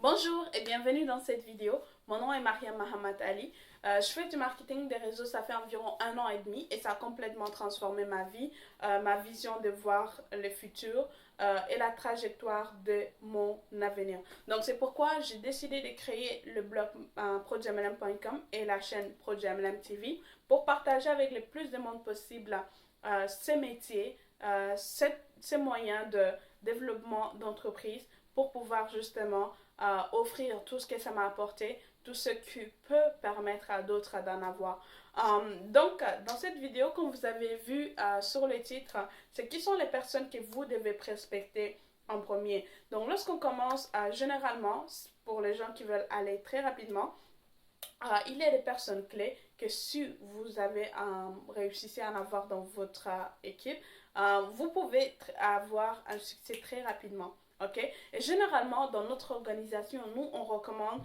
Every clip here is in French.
Bonjour et bienvenue dans cette vidéo. Mon nom est Mariam Mahamat Ali. Je fais du marketing des réseaux, ça fait environ 1 an et demi et ça a complètement transformé ma vie, ma vision de voir le futur et la trajectoire de mon avenir. Donc c'est pourquoi j'ai décidé de créer le blog projmlm.com et la chaîne ProJMLM TV pour partager avec le plus de monde possible ces métiers, ces moyens de développement d'entreprise pour pouvoir justement offrir tout ce que ça m'a apporté, tout ce qui peut permettre à d'autres d'en avoir. Donc, dans cette vidéo, comme vous avez vu sur le titre, c'est qui sont les personnes que vous devez prospecter en premier. Donc, lorsqu'on commence, généralement, pour les gens qui veulent aller très rapidement, il y a des personnes clés que si vous avez réussi à en avoir dans votre équipe, vous pouvez avoir un succès très rapidement. OK? Et généralement, dans notre organisation, nous, on recommande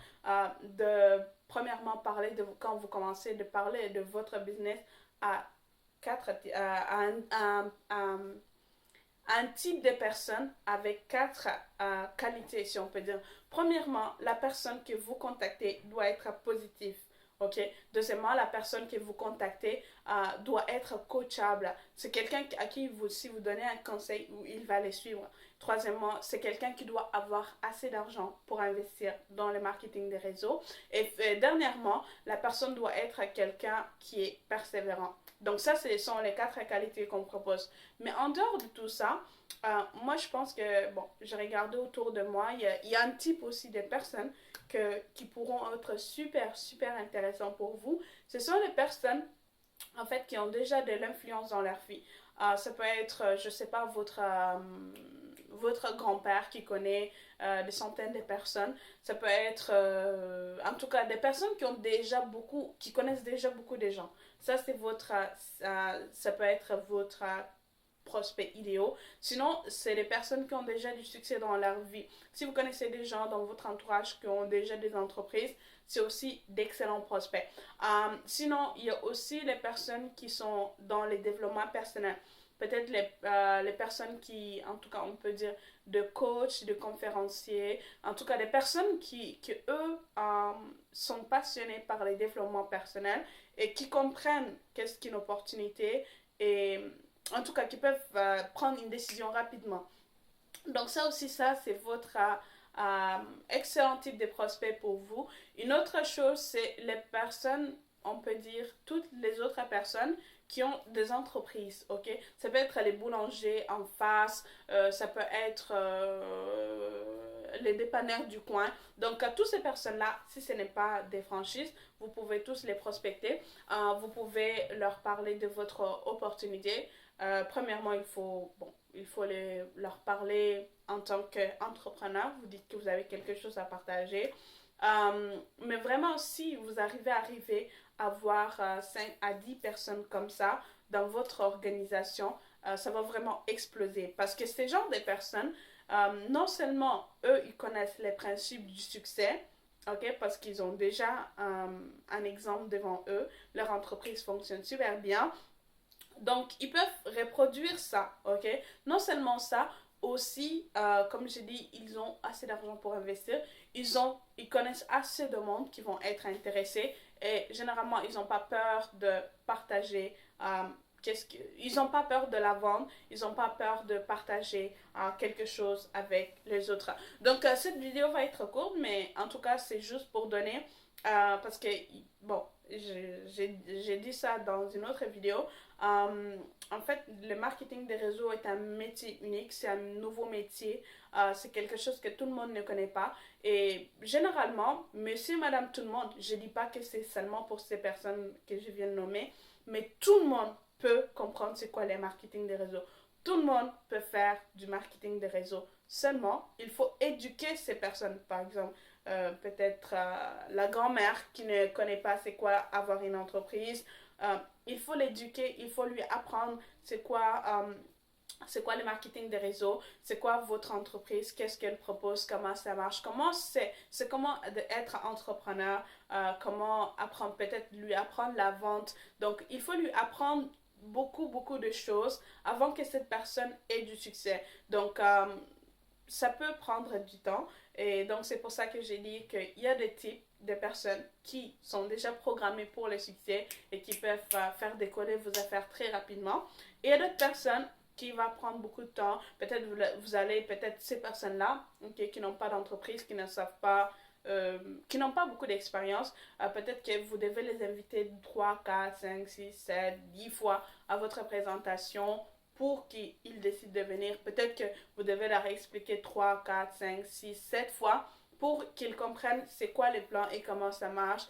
de, premièrement, parler de, quand vous commencez, de parler de votre business à, un type de personne avec quatre qualités, si on peut dire. Premièrement, la personne que vous contactez doit être positive. OK? Deuxièmement, la personne que vous contactez doit être coachable. C'est quelqu'un à qui, si vous donnez un conseil, il va les suivre. Troisièmement, c'est quelqu'un qui doit avoir assez d'argent pour investir dans le marketing des réseaux. Et dernièrement, la personne doit être quelqu'un qui est persévérant. Donc ça, ce sont les quatre qualités qu'on propose. Mais en dehors de tout ça, moi je pense que, bon, j'ai regardé autour de moi, il y a un type aussi de personnes qui pourront être super, super intéressants pour vous. Ce sont les personnes, en fait, qui ont déjà de l'influence dans leur vie. Ça peut être, je sais pas, votre grand-père qui connaît des centaines de personnes. Ça peut être, en tout cas, des personnes qui connaissent déjà beaucoup de gens. Ça, c'est ça peut être votre prospects idéaux. Sinon, c'est les personnes qui ont déjà du succès dans leur vie. Si vous connaissez des gens dans votre entourage qui ont déjà des entreprises, c'est aussi d'excellents prospects. Sinon, il y a aussi les personnes qui sont dans les développements personnels. Peut-être les personnes qui, en tout cas, on peut dire de coach, de conférenciers, en tout cas des personnes qui eux, sont passionnés par les développements personnels et qui comprennent qu'est-ce qu'une opportunité et en tout cas qui peuvent prendre une décision rapidement. Donc ça aussi, ça c'est votre excellent type de prospect pour vous. Une autre chose, c'est les personnes, on peut dire toutes les autres personnes qui ont des entreprises, ok? Ça peut être les boulangers en face, ça peut être les dépanneurs du coin. Donc, à toutes ces personnes-là, si ce n'est pas des franchises, vous pouvez tous les prospecter. Vous pouvez leur parler de votre opportunité. Premièrement, il faut leur parler en tant qu'entrepreneur. Vous dites que vous avez quelque chose à partager. Mais vraiment, si vous arriver à avoir 5 à 10 personnes comme ça dans votre organisation, ça va vraiment exploser. Parce que ces genres de personnes, non seulement eux, ils connaissent les principes du succès, ok, parce qu'ils ont déjà un exemple devant eux, leur entreprise fonctionne super bien, donc, ils peuvent reproduire ça, ok? Non seulement ça, aussi, comme j'ai dit, ils ont assez d'argent pour investir. Ils connaissent assez de monde qui vont être intéressés. Et généralement, ils n'ont pas peur de partager. Ils n'ont pas peur de la vendre. Ils n'ont pas peur de partager quelque chose avec les autres. Donc, cette vidéo va être courte, mais en tout cas, c'est juste pour donner. Parce que, bon, j'ai dit ça dans une autre vidéo. En fait, le marketing des réseaux est un métier unique, c'est un nouveau métier, c'est quelque chose que tout le monde ne connaît pas. Et généralement, monsieur, madame, tout le monde, je ne dis pas que c'est seulement pour ces personnes que je viens de nommer, mais tout le monde peut comprendre c'est quoi le marketing des réseaux. Tout le monde peut faire du marketing des réseaux. Seulement, il faut éduquer ces personnes. Par exemple, peut-être la grand-mère qui ne connaît pas c'est quoi avoir une entreprise. Il faut l'éduquer, il faut lui apprendre c'est quoi le marketing des réseaux, c'est quoi votre entreprise, qu'est-ce qu'elle propose, comment ça marche, c'est comment être entrepreneur, comment apprendre, peut-être lui apprendre la vente. Donc, il faut lui apprendre beaucoup, beaucoup de choses avant que cette personne ait du succès. Donc, ça peut prendre du temps. Et donc, c'est pour ça que j'ai dit qu'il y a des types de personnes qui sont déjà programmées pour le succès et qui peuvent faire décoller vos affaires très rapidement. Et il y a d'autres personnes qui va prendre beaucoup de temps. Peut-être vous allez, peut-être ces personnes-là, okay, qui n'ont pas d'entreprise, qui ne savent pas, qui n'ont pas beaucoup d'expérience, peut-être que vous devez les inviter 3, 4, 5, 6, 7, 10 fois à votre présentation pour qu'ils décident de venir. Peut-être que vous devez leur expliquer 3, 4, 5, 6, 7 fois pour qu'ils comprennent c'est quoi les plans et comment ça marche.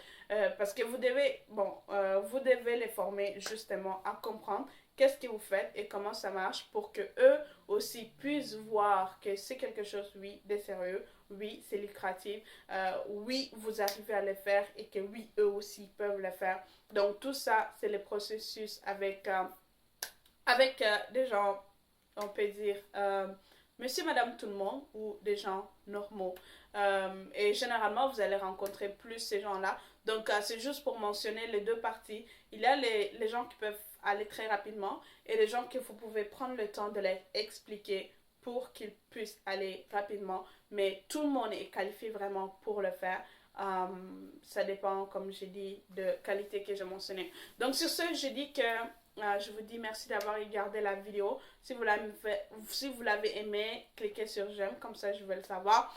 Parce que vous devez, vous devez les former justement à comprendre qu'est-ce que vous faites et comment ça marche pour que eux aussi puissent voir que c'est quelque chose, oui, de sérieux, oui, c'est lucratif, oui, vous arrivez à le faire et que oui, eux aussi peuvent le faire. Donc tout ça, c'est le processus avec des gens, on peut dire, monsieur, madame, tout le monde ou des gens normaux. Et généralement, vous allez rencontrer plus ces gens-là. Donc, c'est juste pour mentionner les deux parties. Il y a les gens qui peuvent aller très rapidement et les gens que vous pouvez prendre le temps de les expliquer pour qu'ils puissent aller rapidement. Mais tout le monde est qualifié vraiment pour le faire. Ça dépend, comme j'ai dit, de qualité que j'ai mentionné. Donc, sur ce, je dis que je vous dis merci d'avoir regardé la vidéo. Si vous l'avez aimé, cliquez sur j'aime, comme ça je vais le savoir.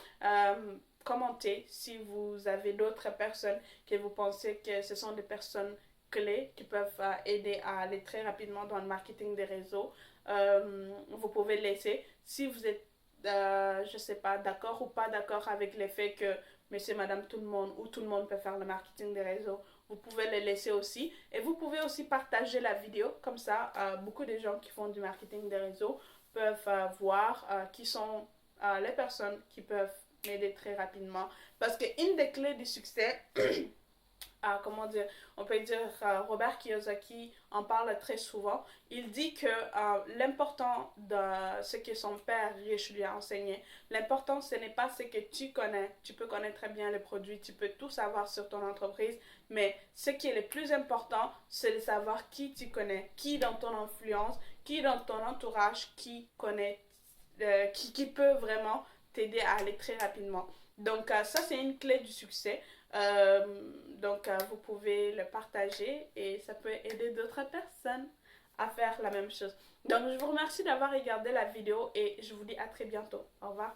Commentez si vous avez d'autres personnes que vous pensez que ce sont des personnes clés qui peuvent aider à aller très rapidement dans le marketing des réseaux. Vous pouvez laisser. Si vous êtes, je sais pas, d'accord ou pas d'accord avec le fait que monsieur, madame, tout le monde ou tout le monde peut faire le marketing des réseaux, vous pouvez les laisser aussi. Et vous pouvez aussi partager la vidéo. Comme ça, beaucoup de gens qui font du marketing des réseaux peuvent voir qui sont les personnes qui peuvent m'aider très rapidement. Parce qu'une des clés du succès, comment dire, on peut dire Robert Kiyosaki en parle très souvent. Il dit que l'important de ce que son père riche lui a enseigné, l'important ce n'est pas ce que tu connais. Tu peux connaître très bien le produit, tu peux tout savoir sur ton entreprise, mais ce qui est le plus important, c'est de savoir qui tu connais, qui dans ton influence, qui dans ton entourage, qui connaît, qui peut vraiment t'aider à aller très rapidement. Donc ça c'est une clé du succès. Donc vous pouvez le partager et ça peut aider d'autres personnes à faire la même chose. Donc je vous remercie d'avoir regardé la vidéo et je vous dis à très bientôt. Au revoir.